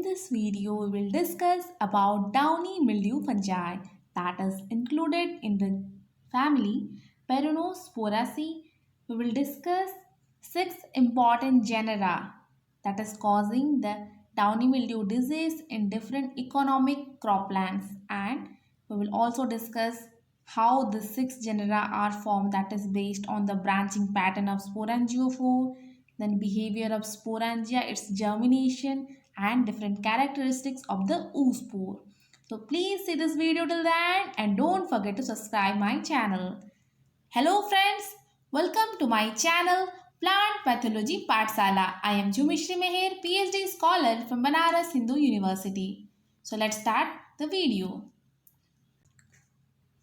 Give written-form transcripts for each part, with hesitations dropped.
this video, we will discuss about downy mildew fungi that is included in the family Peronospororaceae. We will discuss six important genera that is causing the downy mildew disease in different economic croplands, and we will also discuss how the six genera are formed, that is based on the branching pattern of sporangiophore, then behavior of sporangia, its germination, and different characteristics of the oospore. So please see this video till the end and don't forget to subscribe my channel. Hello friends, welcome to my channel Plant Pathology Pathshala. I am Jumishri Meher, PhD scholar from Banaras Hindu University. So let's start the video.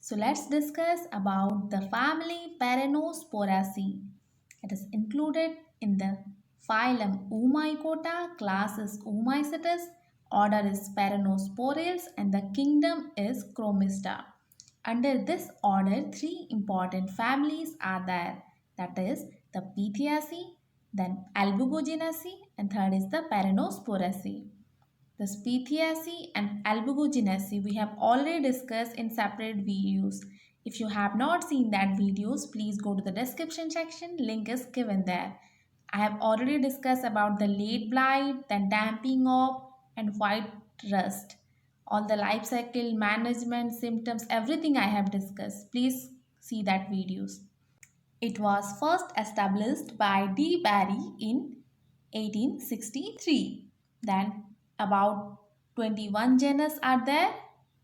So let's discuss about the family Peronospororaceae. It is included in the phylum Oomycota, class is Oomycetes, order is Peronosporales, and the kingdom is Chromista. Under this order, three important families are there, that is the Pitheaceae, then Albugogenaceae, and third is the Peronospororaceae. The Pitheaceae and Albugogenaceae we have already discussed in separate videos. If you have not seen that videos, please go to the description section, link is given there. I have already discussed about the late blight, then damping off, and white rust. All the life cycle management symptoms, everything I have discussed. Please see that videos. It was first established by D. Barry in 1863. Then about 21 genus are there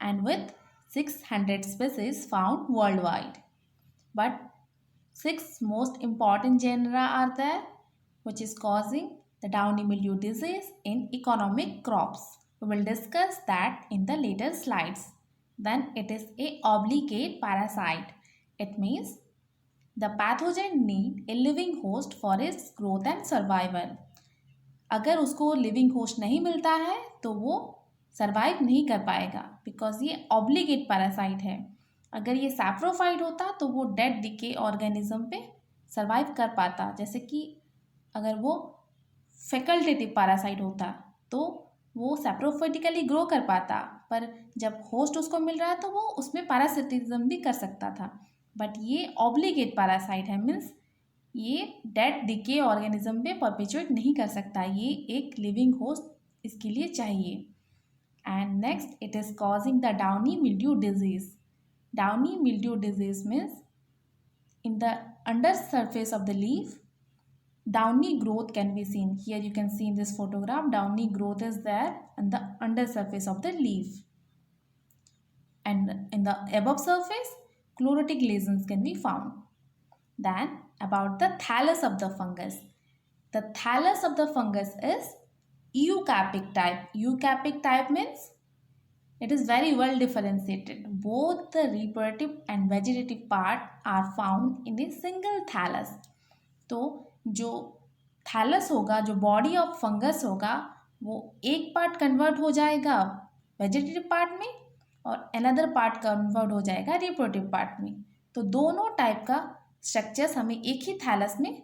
and with 600 species found worldwide. But six most important genera are there which is causing the downy mildew disease in economic crops. We will discuss that in the later slides. Then it is a obligate parasite. It means the pathogen need a living host for its growth and survival. अगर उसको living host नहीं मिलता है तो वो survive नहीं कर पाएगा, बिकॉज ये ऑब्लिगेट पैरासाइट है. अगर ये सैप्रोफाइट होता तो वो डेड डिके ऑर्गेनिज्म पे सर्वाइव कर पाता. जैसे कि अगर वो फैकल्टेटिव पैरासाइट होता तो वो सैप्रोफाइटिकली ग्रो कर पाता, पर जब होस्ट उसको मिल रहा है तो वो उसमें पैरासिटिज्म भी कर सकता था. बट ये ऑब्लिगेट पैरासाइट है, मीन्स ये डेड डिके ऑर्गेनिज्म पे परपेचुएट नहीं कर सकता. ये एक लिविंग होस्ट इसके लिए चाहिए. And next, it is causing the downy mildew disease. Downy mildew disease means in the under surface of the leaf, downy growth can be seen. Here you can see in this photograph, downy growth is there on the under surface of the leaf. And in the above surface, chlorotic lesions can be found. Then about the thallus of the fungus. The thallus of the fungus is eucarpic type. Eucarpic type means it is very well differentiated. Both the reproductive and vegetative part are found in a single thallus. तो जो thallus होगा, जो body of fungus होगा, वो एक part convert हो जाएगा vegetative part में और अनदर पार्ट कन्वर्ट हो जाएगा रिप्रोडक्टिव पार्ट में. तो दोनों टाइप का स्ट्रक्चर्स हमें एक ही थैलस में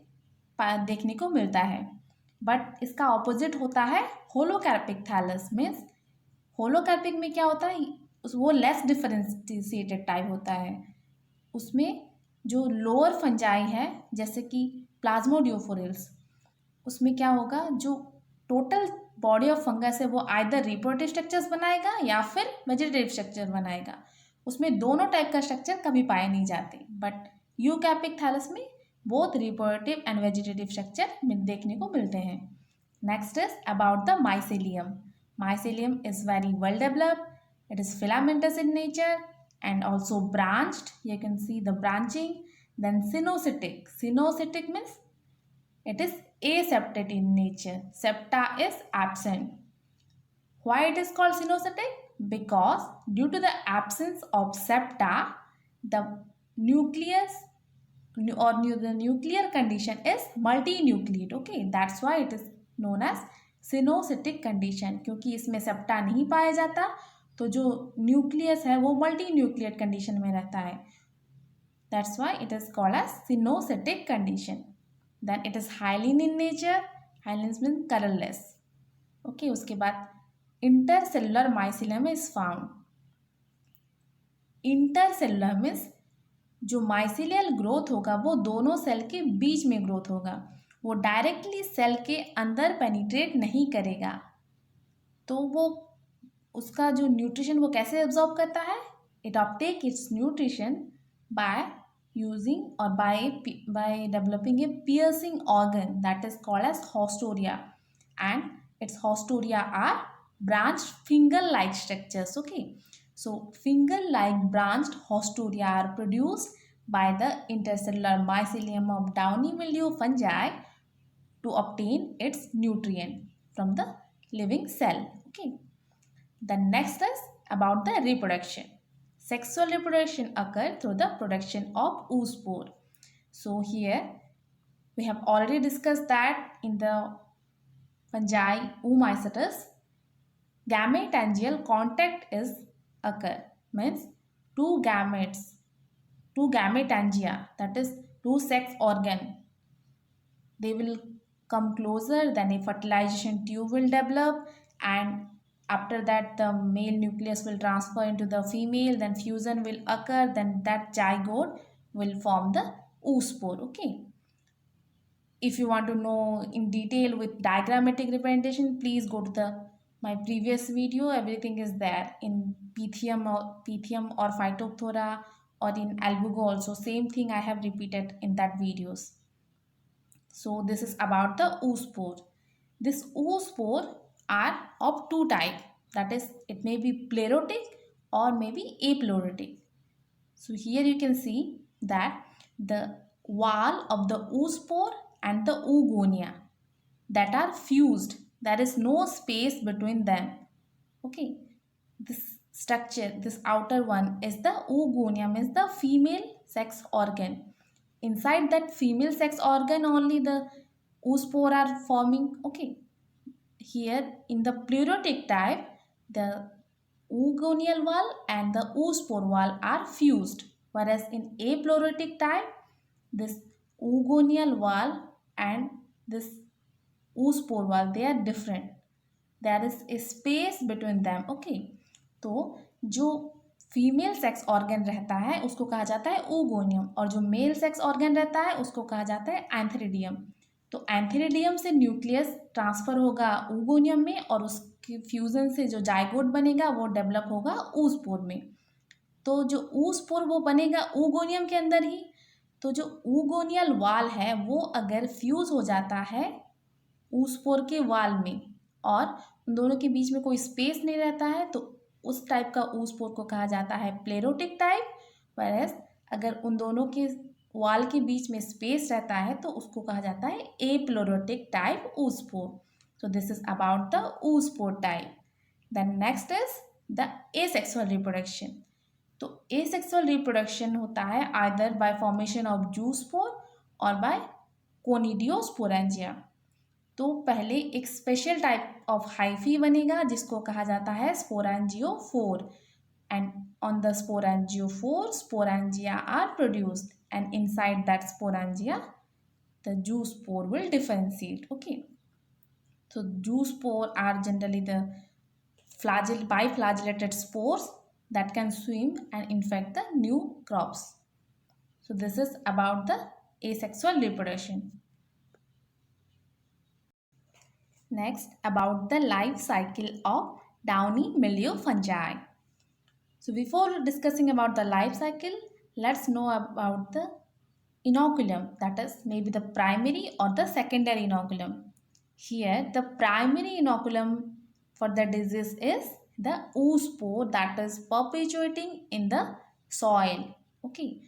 देखने को मिलता है. बट इसका ऑपोजिट होता है होलोकार्पिक थैलस. मीन्स होलोकार्पिक में क्या होता है, वो लेस डिफरेंशिएटेड टाइप होता है. उसमें जो लोअर फंजाई है जैसे कि प्लाज्मोडियोफोरिल्स, उसमें क्या होगा, जो टोटल बॉडी ऑफ फंगस है वो आइदर रिप्रोडक्टिव स्ट्रक्चर्स बनाएगा या फिर वेजिटेटिव स्ट्रक्चर बनाएगा. उसमें दोनों टाइप का स्ट्रक्चर कभी पाए नहीं जाते. बट यूकैपिक थैलस में both reproductive and vegetative structure देखने को मिलते हैं. Next is about the mycelium. Mycelium is very well developed. It is filamentous in nature and also branched. You can see the branching. Then cynocytic. Cynocytic means it is aseptate in nature. Septa is absent. Why it is called cynocytic? Because due to the absence of septa, the nucleus or the nuclear condition is multinucleate. Okay, that's why it is known as coenocytic condition. क्योंकि इसमें septa नहीं पाया जाता तो जो nucleus है वो multi न्यूक्लियट condition में रहता है. That's why it is called as coenocytic condition. Then it is hyaline in nature. Hyaline mean colourless. Okay, उसके बाद intercellular mycelium is found. Intercellular means जो माइसिलियल ग्रोथ होगा वो दोनों सेल के बीच में ग्रोथ होगा, वो डायरेक्टली सेल के अंदर पेनिट्रेट नहीं करेगा। तो वो उसका जो न्यूट्रिशन वो कैसे एब्जॉर्ब करता है? It uptake its nutrition by using or by developing a piercing organ that is called as haustoria, and its haustoria are branched finger like structures. Okay, so finger like branched haustoria are produced by the intercellular mycelium of downy mildew fungi to obtain its nutrient from the living cell. Okay, the next is about the reproduction. Sexual reproduction occurs through the production of oospore. So here we have already discussed that in the fungi Oomycetes, gametangial contact is occur, means two gametes, two gametangia, that is two sex organ, they will come closer, then a fertilization tube will develop, and after that the male nucleus will transfer into the female, then fusion will occur, then that zygote will form the oospore. Okay, if you want to know in detail with diagrammatic representation, please go to the my previous video. Everything is there in Pythium or Phytophthora, or in Albugo also, same thing I have repeated in that videos. So this is about the oospore. This oospore are of two type, that is it may be plerotic or maybe aplerotic. So here you can see that the wall of the oospore and the oogonia that are fused, there is no space between them. Okay, this structure, this outer one is the oogonia, means the female sex organ. Inside that female sex organ only the oospore are forming. Okay, here in the pleurotic type, the oogonial wall and the oospore wall are fused, whereas in apleurotic type, this oogonial wall and this oospore wall, they are different. There is a space between them. Okay, तो जो female sex organ रहता है उसको कहा जाता है oogonia, और जो मेल सेक्स ऑर्गन रहता है उसको कहा जाता है एंथेरिडियम। तो एंथेरिडियम से न्यूक्लियस ट्रांसफर होगा oogonia में, और उसके फ्यूजन से जो जाइगोट बनेगा वो डेवलप होगा oospore में। तो जो oospore वो बनेगा oogonia के अंदर ही। तो जो oogoनियल वाल है वो अगर फ्यूज हो जाता है oospore के वाल में, और उन दोनों के बीच में कोई स्पेस नहीं रहता है, तो उस टाइप का oospore को कहा जाता है प्लेरोटिक टाइप। वैरेस अगर उन दोनों के वाल के बीच में स्पेस रहता है तो उसको कहा जाता है एप्लेरोटिक type oospore. So this is about the oospore type. Then next is the asexual reproduction. तो asexual reproduction होता है either by formation of zoospore or by conidiosporangia. तो पहले एक स्पेशल टाइप ऑफ हाइफी बनेगा जिसको कहा जाता है sporangiophore, and on the sporangiophore sporangia are produced, and inside that sporangia the zoospore will differentiate. Okay, so zoospore are generally the biflagellated spores that can swim and infect the new crops. So this is about the asexual reproduction. Next, about the life cycle of downy mildew fungi. So before discussing about the life cycle, let's know about the inoculum, that is maybe the primary or the secondary inoculum. Here the primary inoculum for the disease is the oospore that is perpetuating in the soil. Okay,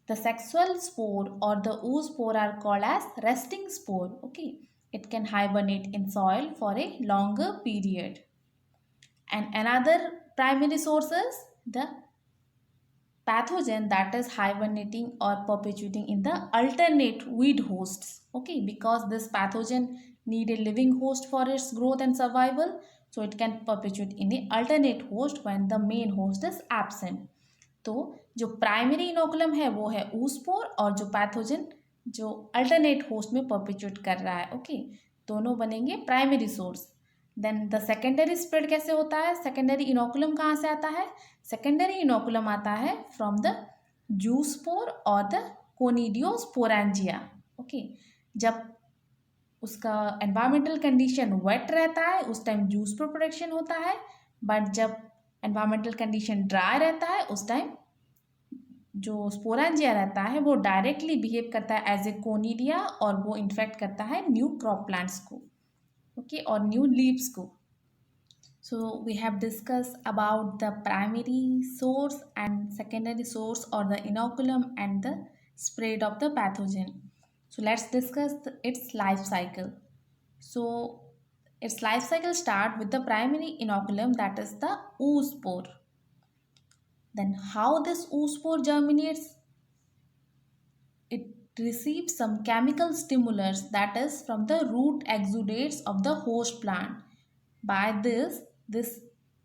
the sexual spore or the oospore are called as resting spore. Okay, it can hibernate in soil for a longer period. And another primary source is the pathogen that is hibernating or perpetuating in the alternate weed hosts. Okay, because this pathogen need a living host for its growth and survival, so it can perpetuate in the alternate host when the main host is absent. तो जो primary inoculum है वो है oospore, और जो pathogen जो alternate host में perpetuate कर रहा है। ओके, दोनों बनेंगे primary source. Then the secondary spread कैसे होता है, सेकेंडरी इनोकुलम कहाँ से आता है, सेकेंडरी इनोकुलम आता है फ्रॉम द जूस्पोर और द कोनिडियोस्पोरेंजिया। ओके, जब उसका एनवायरमेंटल कंडीशन वेट रहता है उस टाइम जूस्पोर प्रोडक्शन होता है, बट जब एनवायरमेंटल कंडीशन ड्राई रहता है उस टाइम जो स्पोरेंजिया रहता है वो डायरेक्टली बिहेव करता है एज ए कोनिडिया और वो इन्फेक्ट करता है न्यू क्रॉप प्लांट्स को, ओके, और न्यू लीव्स को। So we have discussed about the primary source and secondary source or the inoculum and the spread of the pathogen. So let's discuss its life cycle. So its life cycle start with the primary inoculum, that is the oospore. Then how this oospore germinates? It receives some chemical stimulus, that is from the root exudates of the host plant. By this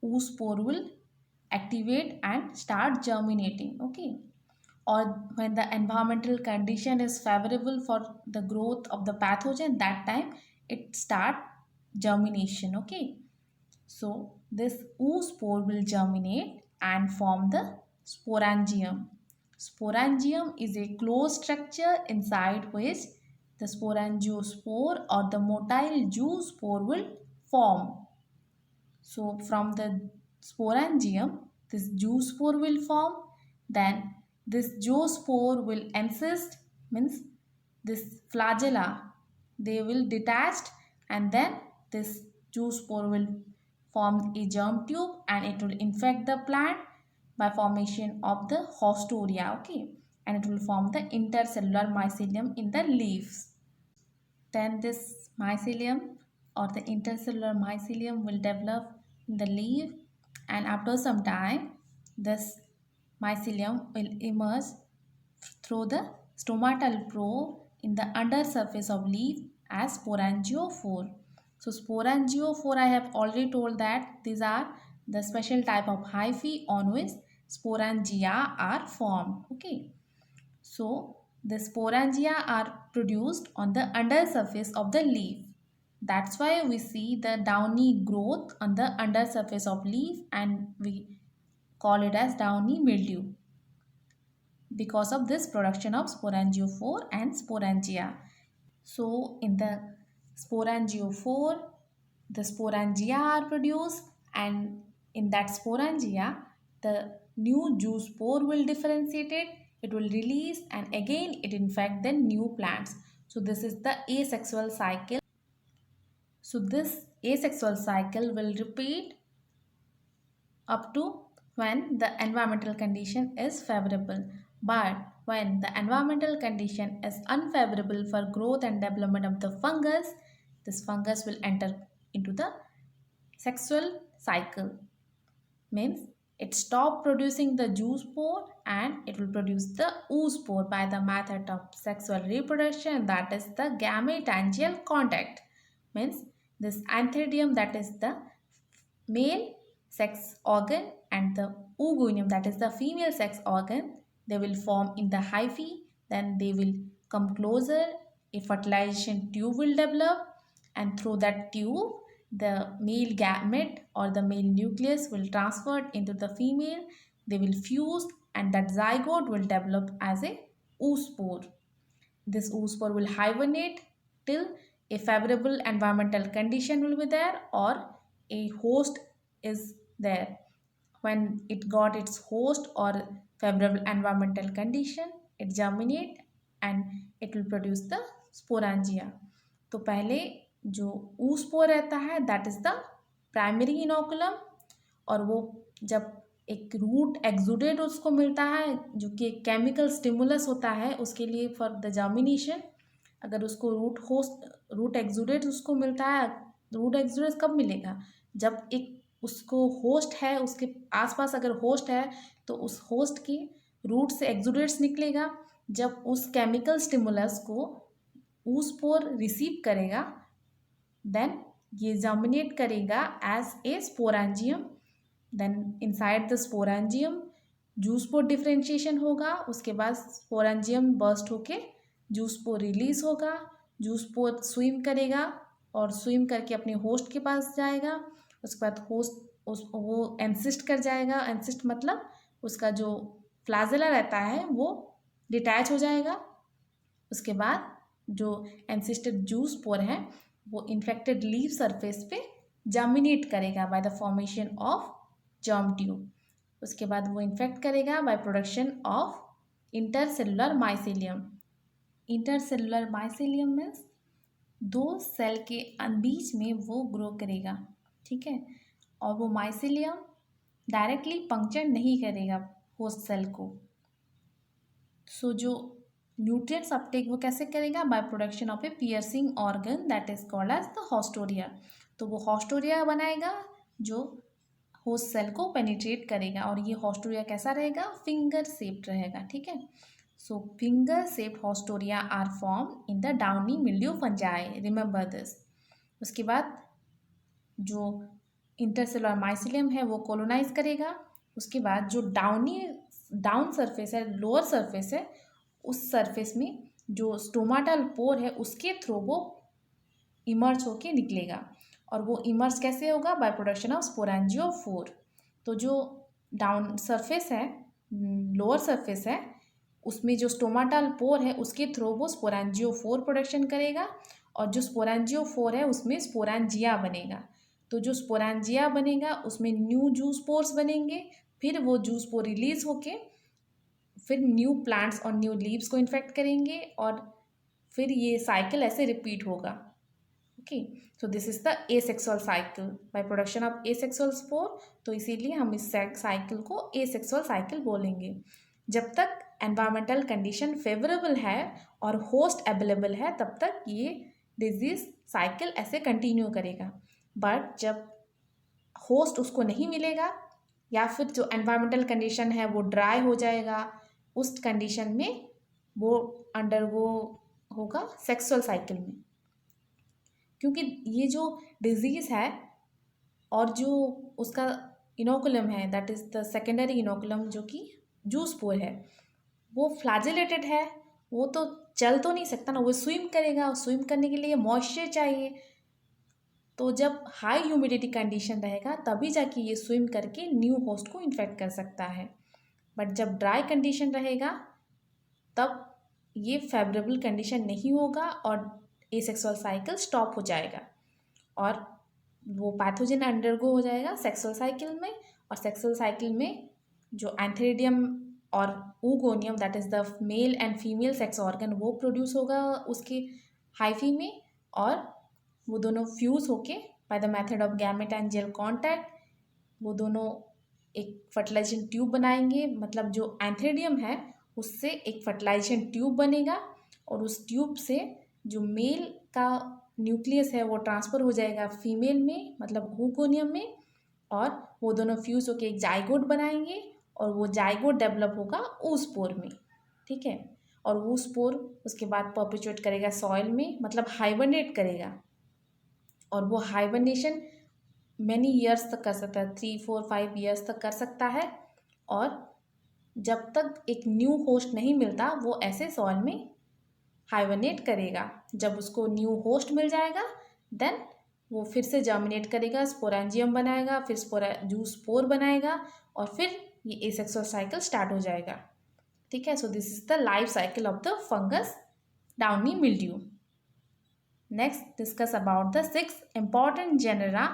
oospore will activate and start germinating. Okay, or when the environmental condition is favorable for the growth of the pathogen, that time it start germination. Okay, so this oospore will germinate and form the sporangium. Sporangium is a closed structure inside which the sporangiospore or the motile zoospore will form. So from the sporangium, this zoospore will form. Then this zoospore will encysted, means this flagella, they will detached, and then this zoospore will form a germ tube and it will infect the plant by formation of the hostoria. Okay, and it will form the intercellular mycelium in the leaves. Then this mycelium or the intercellular mycelium will develop in the leaf, and after some time this mycelium will emerge through the stomatal probe in the under surface of leaf as sporangiophore. So sporangiophore, I have already told that these are the special type of hyphae on which sporangia are formed. Okay, so the sporangia are produced on the under surface of the leaf. That's why we see the downy growth on the under surface of leaf and we call it as downy mildew because of this production of sporangiophore and sporangia. So in the sporangiophore, the sporangia are produced, and in that sporangia, the new zoospore will differentiate it, it will release, and again it infect the new plants. So this is the asexual cycle. So this asexual cycle will repeat up to when the environmental condition is favorable. But when the environmental condition is unfavorable for growth and development of the fungus, this fungus will enter into the sexual cycle. Means it stop producing the zoospore and it will produce the oospore by the method of sexual reproduction, that is the gametangial contact. Means this antheridium, that is the male sex organ, and the oogonium, that is the female sex organ, they will form in the hyphae, then they will come closer, a fertilization tube will develop, and through that tube the male gamete or the male nucleus will transfer into the female, they will fuse, and that zygote will develop as a oospore. This oospore will hibernate till a favorable environmental condition will be there or a host is there. When it got its host or favorable environmental condition, it germinate and it will produce the sporangia. तो पहले जो oospore रहता है that is the primary inoculum, और वो जब एक root exudate उसको मिलता है जो कि एक केमिकल स्टिमुलस होता है उसके लिए फॉर द जर्मिनेशन, अगर उसको रूट एक्सुडेट उसको मिलता है, रूट एक्सुडेट कब मिलेगा, जब एक उसको होस्ट है, उसके आसपास अगर होस्ट है तो उस होस्ट की रूट से एक्सुडेट्स निकलेगा, जब उस केमिकल स्टिमुलस को oospore रिसीव करेगा देन ये जर्मिनेट करेगा as a sporangium, then inside the sporangium zoospore differentiation होगा, उसके बाद स्पोरेंजियम बर्स्ट होके जूस्पोर रिलीज होगा, जूस्पोर स्विम करेगा और स्विम करके अपने होस्ट के पास जाएगा। उसके बाद होस्ट वो एंसिस्ट कर जाएगा। एंसिस्ट मतलब उसका जो फ्लाजेला रहता है वो डिटैच हो जाएगा। उसके बाद जो एंसिस्टेड जूस पोर है वो इन्फेक्टेड लीफ सरफेस पे जर्मिनेट करेगा by the formation of germ tube. उसके बाद वो इन्फेक्ट करेगा by production of intercellular mycelium. Intercellular mycelium means दो सेल के बीच में वो ग्रो करेगा, ठीक है। और वो माइसेलियम डायरेक्टली पंक्चर नहीं करेगा होस्ट सेल को। सो जो न्यूट्रिएंट्स अपटेक वो कैसे करेगा? By production of a piercing organ that is called as the haustoria. तो वो हॉस्टोरिया बनाएगा जो होस्ट सेल को पेनिट्रेट करेगा। और ये हॉस्टोरिया कैसा रहेगा? फिंगर शेप्ड रहेगा, ठीक है। So finger shaped haustoria are form in the downy mildew fungi, remember this. उसके बाद जो इंटरसेलुलर माइसिलियम है वो कोलोनाइज करेगा। उसके बाद जो डाउन सरफेस है, लोअर सरफेस है, उस सरफेस में जो स्टोमाटल पोर है उसके थ्रू वो इमर्ज होके निकलेगा। और वो इमर्ज कैसे होगा? Bye production of sporangiophore. तो जो डाउन सरफेस है, लोअर सरफेस है, उसमें जो स्टोमाटल पोर है उसके थ्रू वो स्पोरेंजियोफोर प्रोडक्शन करेगा। और जो स्पोरेंजियोफोर है उसमें स्पोरेंजिया बनेगा। तो जो स्पोरेंजिया बनेगा उसमें न्यू जूस पोर्स बनेंगे। फिर वो जूस पोर रिलीज होके फिर न्यू प्लांट्स और न्यू लीव्स को इन्फेक्ट करेंगे और फिर ये साइकिल ऐसे रिपीट होगा। Okay, so this is the asexual cycle bye production of asexual spore. तो इसीलिए हम इस साइकिल को एसेक्सुअल साइकिल बोलेंगे। जब तक एनवायरमेंटल कंडीशन फेवरेबल है और होस्ट अवेलेबल है तब तक ये डिजीज साइकिल ऐसे कंटिन्यू करेगा। बट जब होस्ट उसको नहीं मिलेगा या फिर जो एनवायरमेंटल कंडीशन है वो ड्राई हो जाएगा, उस कंडीशन में वो अंडरगो होगा सेक्सुअल साइकिल में। क्योंकि ये जो डिजीज़ है और जो उसका इनोकुलम है that is the secondary inoculum जो कि जूस पोर है वो फ्लैजेलेटेड है। वो तो चल तो नहीं सकता ना, वो स्विम करेगा। स्विम करने के लिए मॉइस्चर चाहिए। तो जब हाई ह्यूमिडिटी कंडीशन रहेगा तभी जाके ये स्विम करके न्यू होस्ट को इन्फेक्ट कर सकता है। बट जब ड्राई कंडीशन रहेगा तब ये फेवरेबल कंडीशन नहीं होगा और एसेक्सुअल साइकिल स्टॉप हो जाएगा और वो पैथोजन अंडरगो हो जाएगा सेक्सुअल साइकिल में। और सेक्सुअल साइकिल में जो एंथेरिडियम और oogonium that is the male and female sex organ वो प्रोड्यूस होगा उसके हाइफी में। और वो दोनों फ्यूज़ होके by the method of gametangial contact वो दोनों एक फर्टिलाइजेशन ट्यूब बनाएंगे। मतलब जो एंथेरिडियम है उससे एक फर्टिलाइजेशन ट्यूब बनेगा और उस ट्यूब से जो मेल का न्यूक्लियस है वो ट्रांसफ़र हो जाएगा फीमेल में, मतलब oogoनियम में। और वो दोनों फ्यूज़ होकर एक जाइगोट बनाएंगे और वो जाइगोट डेवलप होगा oospore में, ठीक है। और oospore उसके बाद परपेचुएट करेगा सॉइल में, मतलब हाइबरनेट करेगा। और वो हाइबरनेशन मैनी ईयर्स तक कर सकता है, 3 4 5 ईयर्स तक कर सकता है। और जब तक एक न्यू होस्ट नहीं मिलता वो ऐसे सॉइल में हाइबरनेट करेगा। जब उसको न्यू होस्ट मिल जाएगा देन वो फिर से जर्मिनेट करेगा, स्पोरेंजियम बनाएगा, फिर जूस स्पोर बनाएगा और फिर ये एसेक्सुअल साइकिल स्टार्ट हो जाएगा, ठीक है। So this is the life cycle of the fungus downy mildew. Next discuss about the 6 important genera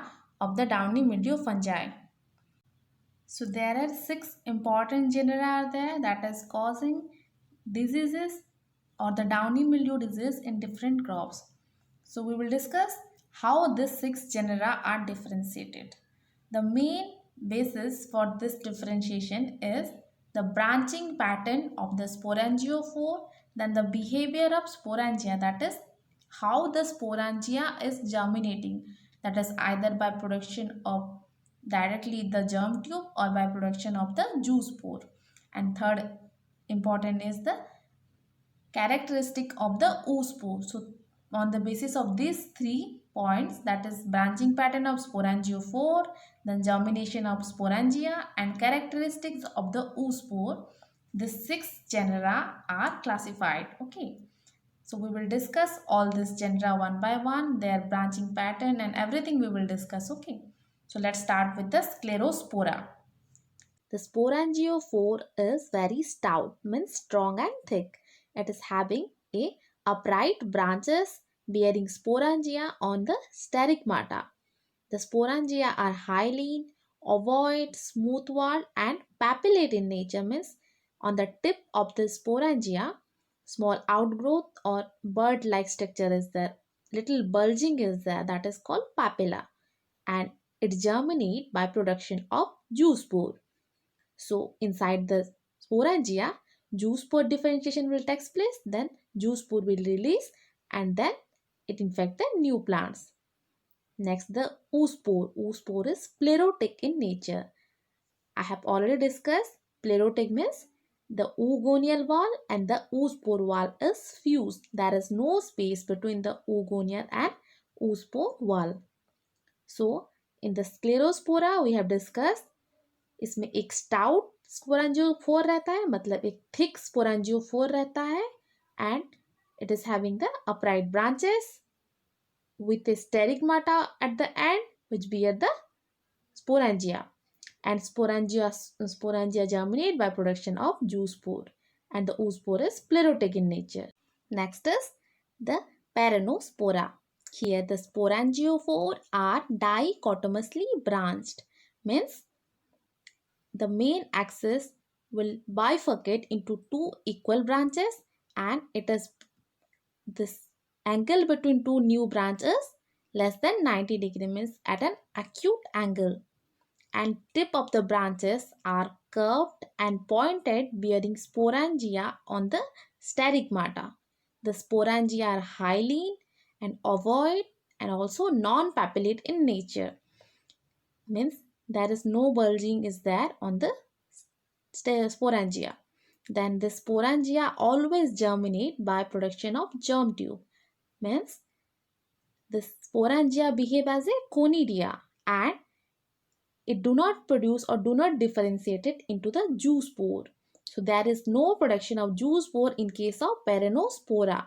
of the downy mildew fungi. So there are 6 important genera are there that is causing diseases or the downy mildew disease in different crops. So we will discuss how these 6 genera are differentiated. The main basis for this differentiation is the branching pattern of the sporangiophore, then the behavior of sporangia, that is how the sporangia is germinating, that is either by production of directly the germ tube or by production of the juice pore. And third important is the characteristic of the oospore. So on the basis of these 3 points, that is branching pattern of sporangiophore, then germination of sporangia and characteristics of the oospore, the 6 genera are classified. Okay, So we will discuss all this genera one by one, their branching pattern and everything we will discuss. Okay. So let's start with the Sclerospora. The sporangiophore is very stout, means strong and thick. It is having a upright branches bearing sporangia on the sterigmata. The sporangia are hyaline, ovoid, smooth walled, and papillate in nature, means on the tip of the sporangia, small outgrowth or bird like structure is there. Little bulging is there, that is called papilla, and it germinate by production of zoospore. So inside the sporangia, zoospore differentiation will take place, then zoospore will release and then it infect the new plants. Next, the oospore. Oospore is plerotic in nature. I have already discussed plerotic means the oogonial wall and the oospore wall is fused. There is no space between the oogonial and oospore wall. So, in the sclerospora we have discussed इसमें एक stout स्पोरांजियोफोर रहता है, मतलब एक thick स्पोरांजियोफोर रहता है, and it is having the upright branches with a sterigmata at the end which bear the sporangia, and sporangia germinate by production of zoospore, and the oospore is plerotic in nature. Next is the Peronospora. Here the sporangiophore are dichotomously branched, means the main axis will bifurcate into two equal branches, and it is this angle between two new branches less than 90 degree, means at an acute angle, and tip of the branches are curved and pointed bearing sporangia on the sterigmata. The sporangia are hyaline and ovoid and also non-papillate in nature, means there is no bulging is there on the sporangia. Then the sporangia always germinate by production of germ tube, means the sporangia behave as a conidia and it do not produce or do not differentiate it into the zoospore. So there is no production of zoospore in case of Peronospora.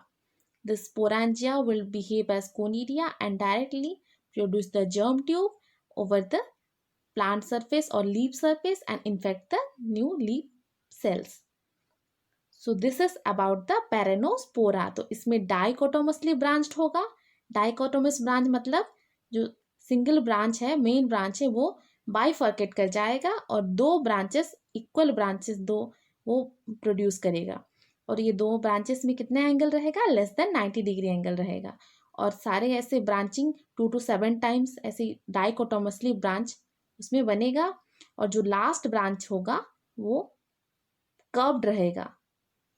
The sporangia will behave as conidia and directly produce the germ tube over the plant surface or leaf surface and infect the new leaf cells. So this is about the Peronospora. तो इसमें dichotomously branched होगा. Dichotomous branch मतलब जो single branch है, main branch है, वो bifurcate कर जाएगा और दो ब्रांचेस, इक्वल ब्रांचेस दो, वो प्रोड्यूस करेगा. और ये दो ब्रांचेस में कितने एंगल रहेगा? लेस देन 90 डिग्री एंगल रहेगा. और सारे ऐसे ब्रांचिंग 2 to 7 टाइम्स ऐसे डाइकोटोमसली ब्रांच उसमें बनेगा. और जो लास्ट ब्रांच होगा वो कर्व्ड रहेगा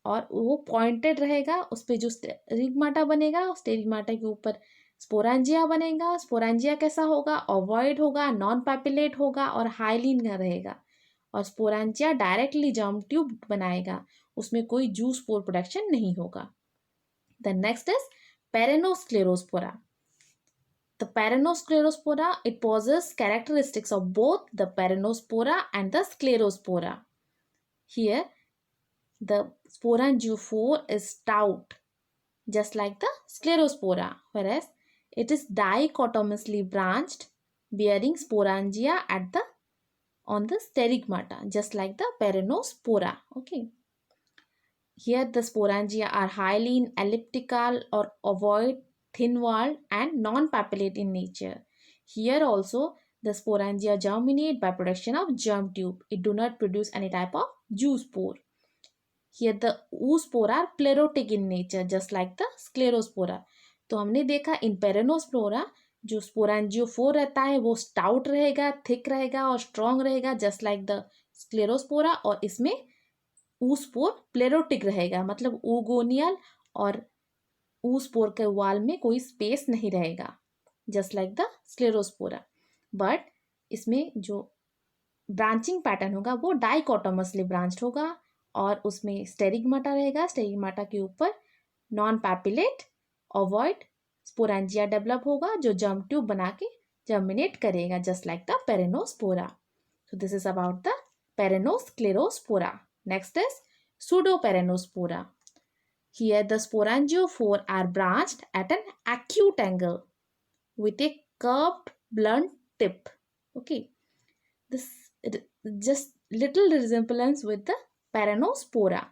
और वो पॉइंटेड रहेगा. उस पर जो स्टेरिगमाटा बनेगा, स्टेरिगमाटा के ऊपर स्पोरांजिया बनेगा. स्पोरांजिया कैसा होगा? ओवॉइड होगा, नॉन पैपिलेट होगा और हाइलिन का रहेगा. और स्पोरांजिया डायरेक्टली जर्म ट्यूब बनाएगा, उसमें कोई जूस स्पोर प्रोडक्शन नहीं होगा. The next is Peronosclerospora. The Peronospora, it possesses characteristics of both the Peronospora and the Sclerospora. Here, the sporangiophore is stout, just like the Sclerospora, whereas it is dichotomously branched, bearing sporangia at the on the sterigmata, just like the Peronospora. Okay. Here the sporangia are hyaline, elliptical or ovoid, thin-walled and non-papillate in nature. Here also the sporangia germinate by production of germ tube. It do not produce any type of zoospore. Here the oospore are plerotic in nature, just like the Sclerospora. तो हमने देखा इन पेरेनोस्पोरा जो स्पोरांजियोफोर रहता है वो stout रहेगा, thick रहेगा और स्ट्रॉन्ग रहेगा, जस्ट लाइक द स्क्लेरोस्पोरा. और इसमें ऊस्पोर प्लेरोटिक रहेगा, मतलब ओगोनियल और ऊस्पोर के वाल में कोई स्पेस नहीं रहेगा, जस्ट लाइक द स्क्लेरोस्पोरा. बट इसमें जो ब्रांचिंग पैटर्न होगा वो डाइकोटोमसली ब्रांच्ड होगा और उसमें स्टेरिगमाटा रहेगा. स्टेरिगमाटा के ऊपर non papillate ovoid sporangia develop होगा जो जर्म ट्यूब बना के जर्मिनेट करेगा, just like the Peronospora. So this is about the Peronosclerospora. Next is Pseudoperonospora. Here the sporangiophore are branched at an acute angle with a curved blunt tip. Okay, this just little resemblance with the Paranospora.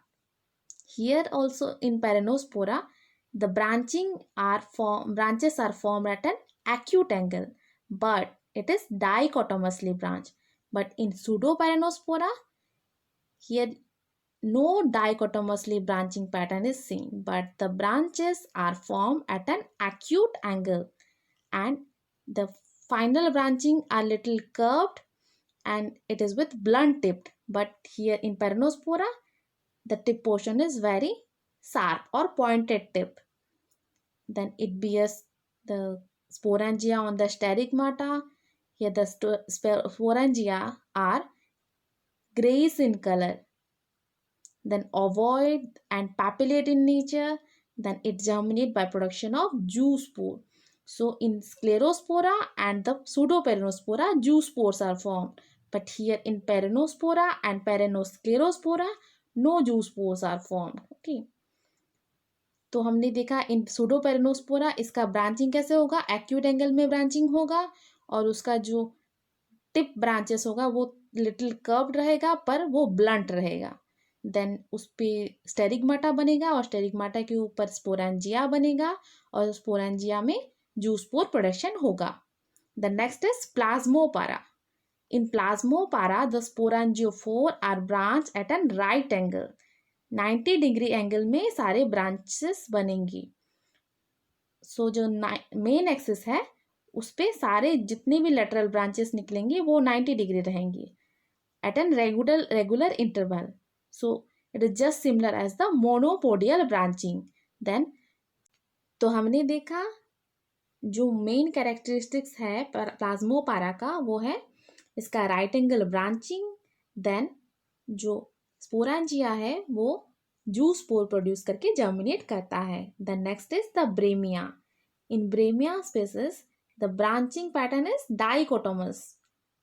Here also in Paranospora, the branches are formed at an acute angle, but it is dichotomously branched. But in Pseudoparanospora, here no dichotomously branching pattern is seen, but the branches are formed at an acute angle, and the final branching are little curved and it is with blunt tipped. But here in Paranospora, the tip portion is very sharp or pointed tip. Then it bears the sporangia on the sterigmata. Here the sporangia are grayish in color, then ovoid and papillate in nature. Then it germinate by production of zoospore. So in Sclerospora and the Pseudoperinospora, zoospores are formed. But here in Perinospora and Perinosclerospora, no zoospores are formed. Okay. तो हमने देखा इन Pseudoperinospora इसका branching कैसे होगा, acute angle में branching होगा और उसका जो टिप ब्रांचेस होगा वो लिटिल कर्व्ड रहेगा पर वो ब्लंट रहेगा. देन उस पर स्टेरिगमाटा बनेगा और स्टेरिगमाटा के ऊपर स्पोरेंजिया बनेगा और स्पोरेंजिया में जूस्पोर प्रोडक्शन होगा. The next is Plasmopara. In Plasmopara the sporangiophore are branch at an right angle. 90 degree angle में सारे ब्रांचेस बनेंगी. सो जो मेन एक्सिस है उस पे सारे जितने भी लेटरल ब्रांचेस निकलेंगी वो 90 डिग्री रहेंगी at an regular interval. So it is just similar as the monopodial branching. Then तो हमने देखा जो मेन कैरेक्टरिस्टिक्स है प्लाज्मोपारा का वो है इसका राइट एंगल ब्रांचिंग. देन जो स्पोरेंजिया है वो जूस्पोर प्रोड्यूस करके जर्मिनेट करता है. The next is the Bremia. In Bremia species the branching pattern is dichotomous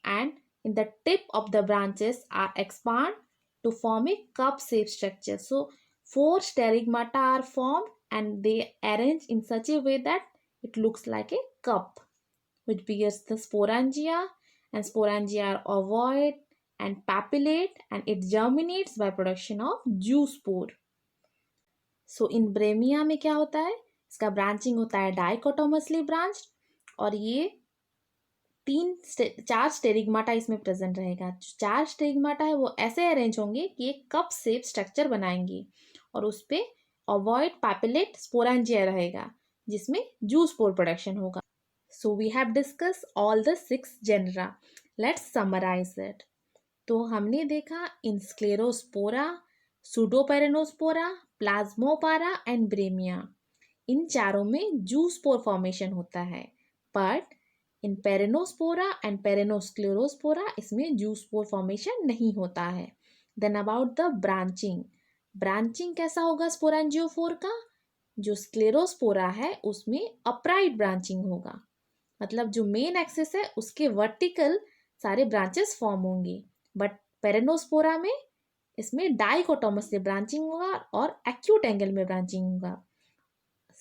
and in the tip of the branches are expand to form a cup shaped structure. So 4 sterigmata are formed and they arrange in such a way that it looks like a cup which bears the sporangia, and sporangia are ovoid and papillate and it germinates by production of zoospore. So in bremia में क्या होता है, इसका branching होता है dichotomously branched और ये 4 स्टेरिगमाटा इसमें प्रेजेंट रहेगा. 4 स्टेरिगमाटा है वो ऐसे अरेंज होंगे कि एक कप शेप स्ट्रक्चर बनाएंगे और उस पे ओवॉइड पैपिलेट स्पोरेंजिया रहेगा जिसमें जूस्पोर प्रोडक्शन होगा. So we have discuss all the 6 genera. Let's summarise it. तो हमने देखा इन स्क्लेरोस्पोरा, सूडोपेरेनोस्पोरा, प्लाज्मोपारा एंड ब्रेमिया. इन चारों में जूस्पोर फॉर्मेशन होता है. बट इन पेरेनोस्पोरा एंड पेरेनोस्क्लेरोस्पोरा इसमें जूस्पोर फॉर्मेशन नहीं होता है. Then about the branching. Branching कैसा होगा स्पोरेंजियोफोर का, जो स्क्लेरोस्पोरा है उसमें अपराइट ब्रांचिंग होगा. मतलब जो मेन एक्सिस है उसके वर्टिकल सारे ब्रांचेस फॉर्म होंगे. बट पेरेनोस्पोरा में इसमें डाइकोटोमस से ब्रांचिंग होगा और एक्यूट एंगल में ब्रांचिंग होगा.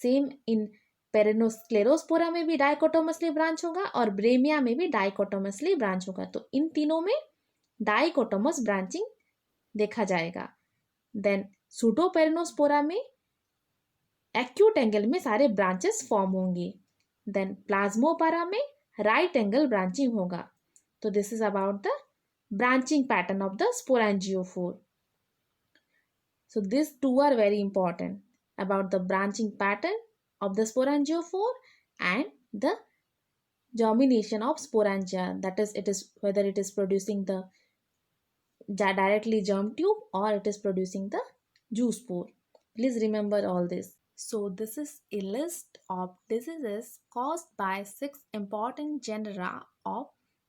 सेम इन पेरेनोस्क्लेरोस्पोरा में भी डाइकोटोमसली ब्रांच होगा और ब्रेमिया में भी डाइकोटोमसली ब्रांच होगा. तो इन तीनों में डाइकोटोमस ब्रांचिंग देखा जाएगा. देन सूडोपेरेनोस्पोरा में एक्यूट एंगल में सारे ब्रांचेस फॉर्म होंगे. देन प्लाज्मोपारा में राइट एंगल ब्रांचिंग होगा. तो this is about the branching pattern of the sporangiophore. So these two are very important about the branching pattern of the sporangiophore and the germination of sporangia. That is, it is whether it is producing the directly germ tube or it is producing the zoospore. Please remember all this. So this is a list of diseases caused by 6 important genera of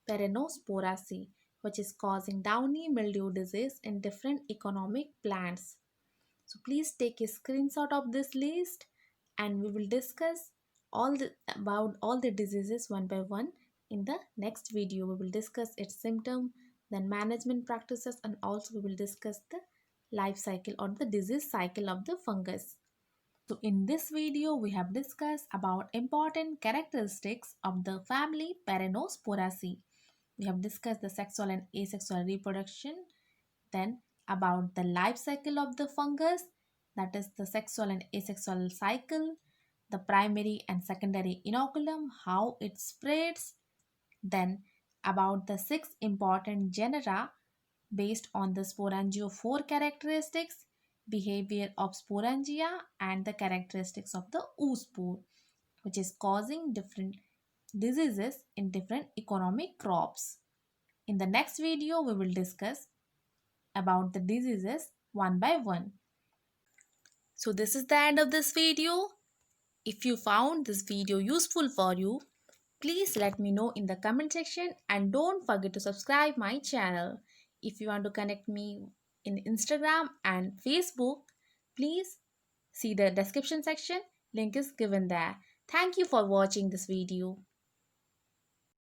Peronosporaceae, which is causing downy mildew disease in different economic plants. So please take a screenshot of this list and we will discuss about all the diseases one by one in the next video. We will discuss its symptom, then management practices, and also we will discuss the life cycle or the disease cycle of the fungus. So in this video, we have discussed about important characteristics of the family Perennosphoraceae. We have discussed the sexual and asexual reproduction, then about the life cycle of the fungus, that is the sexual and asexual cycle, the primary and secondary inoculum, how it spreads, then about the six important genera based on the sporangiophore characteristics, behavior of sporangia, and the characteristics of the oospore, which is causing different diseases in different economic crops. In the next video, we will discuss about the diseases one by one. So this is the end of this video. If you found this video useful for you, please let me know in the comment section and don't forget to subscribe my channel. If you want to connect me in Instagram and Facebook, please see the description section. Link is given there. Thank you for watching this video.